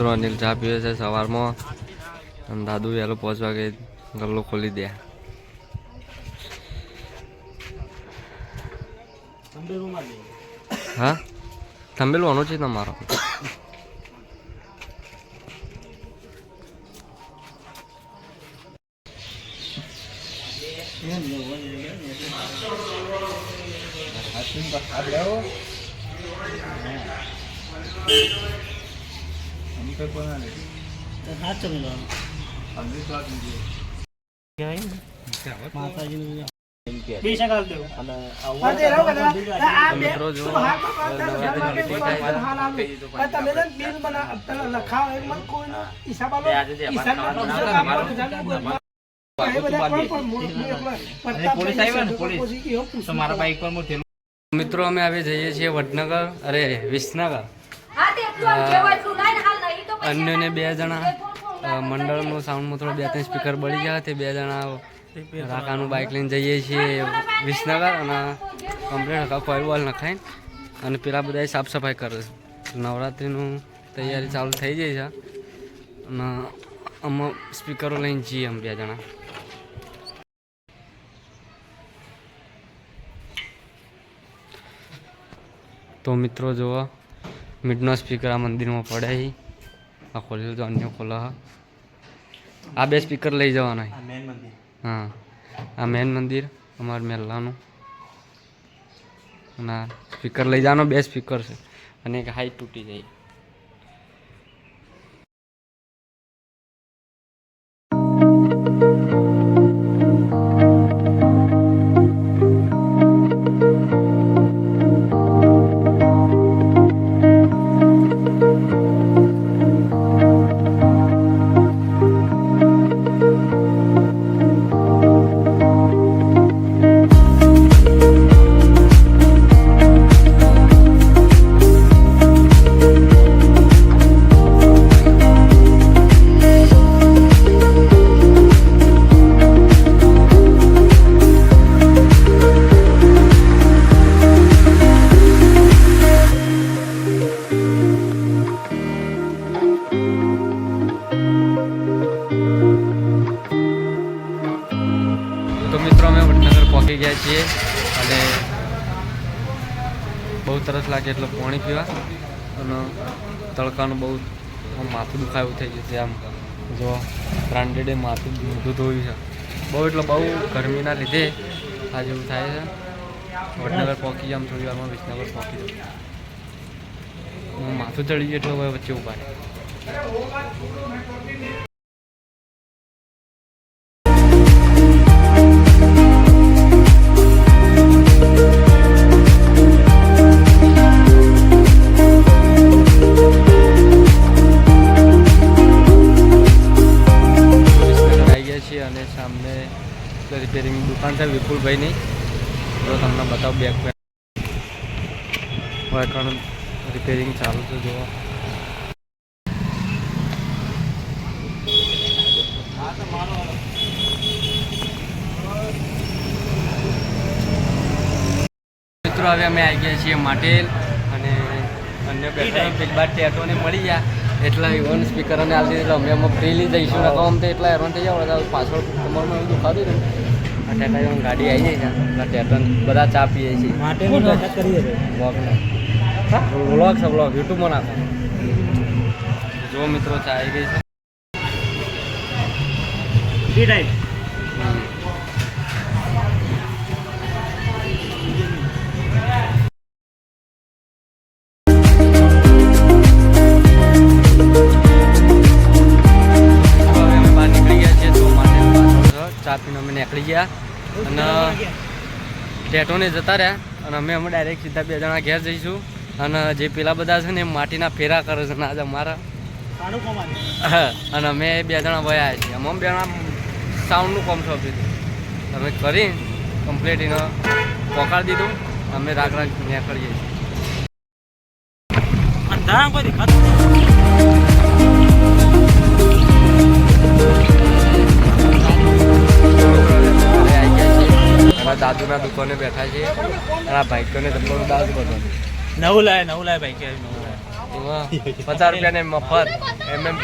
મિત્રો અનિલ ચા પીવે છે સવારમાં અને દાદુ વહેલો 5 વાગે ગલ્લો ખોલી દે. હા થંભેલું આનું છે તમારો. મિત્રો જો મિત્રો અમે આવી જઈએ છીએ વડનગર અરે વિસનગર. અન્યને 2 જણા મંડળનું સાઉન્ડમાં થોડો 2-3 સ્પીકર બળી ગયા તે 2 જણા રાકાનું બાઇક લઈને જઈએ છીએ વિસનગર અને કમ્પ્લેટ ફાયરવોલ નખાઈને અને પેલા બધા સાફ સફાઈ કરે છે. નવરાત્રિનું તૈયારી ચાલુ થઈ જાય છે અને અમે સ્પીકરો લઈને જઈએ અમે 2 જણા. તો મિત્રો જુઓ મીડનો સ્પીકર આ મંદિરમાં પડે આ ખોલ્યો તો અન્ય ખોલો. આ 2 સ્પીકર લઈ જવાના. હા આ મેન મંદિર અમારા મેલ્લાનું અને સ્પીકર લઈ જવાનો 2 સ્પીકર છે અને એક હાઈટ તૂટી જાય. તો મિત્રો અમે વડનગર પહોંચી ગયા છીએ અને બહુ તરસ લાગે એટલે પાણી પીવા અને તડકાનું બહુ માથું દુખાયું થઈ ગયું છે. આમ જો બ્રાન્ડેડે માથું મોઢું ધોયું છે બહુ એટલે બહુ ગરમીના લીધે આ જેવું થાય છે. વડનગર પહોંચી ગયા આમ થોડી વારમાં વિસનગર પહોંચી જાઉં માથું ચડી ગયું એટલે હવે વચ્ચે ઊભા રહે. અને સામે રિપેરિંગની દુકાન છે વિપુલભાઈની. જો તમને બતાવું બેક વાયકણ રિપેરિંગ ચાલુ છે. જોવા મિત્રો હવે અમે આવી ગયા છીએ માટેલ અને અન્ય બેઠા ટેટોને મળી ગયા એટલા ઇવન સ્પીકરોને આવી દીધું અમે એમાં ફ્રીલી જઈશું ને તો આમ તો એટલા હેરાન થઈ જાવ પાછળ તમારું એવું દુખાતું ને આ ટેટા ગાડી આવી જાય છે એટલે ટેટન બધા ચા પીએ છીએ વ્લોગ છે વ્લોગ યુટ્યુબમાં નાખો. જો મિત્રો ચા આવી ગઈ છે. ચા પીને અમે નીકળી ગયા અને ટેટોને જતા રહ્યા અને અમે ડાયરેક્ટ સીધા 2 જણા ઘેર જઈશું. અને જે પેલા બધા છે ને માટીના ફેરા કરે છે ને આજે અમારા અને અમે 2 જણા વયા છીએ. અમે 2 જણા સાઉન્ડનું કામ સોંપ્યું હતું અમે કરી કમ્પ્લીટ એને પકડી દીધું. અમે રાગ નીકળીએ છીએ. દાદુના દુકાને બેઠા છીએ અને આ ભાઈકોને જમવાનું દાદુ બધું નવું લાય ભાઈ કે નવું લાય 50 રૂપિયા ને મફત MMP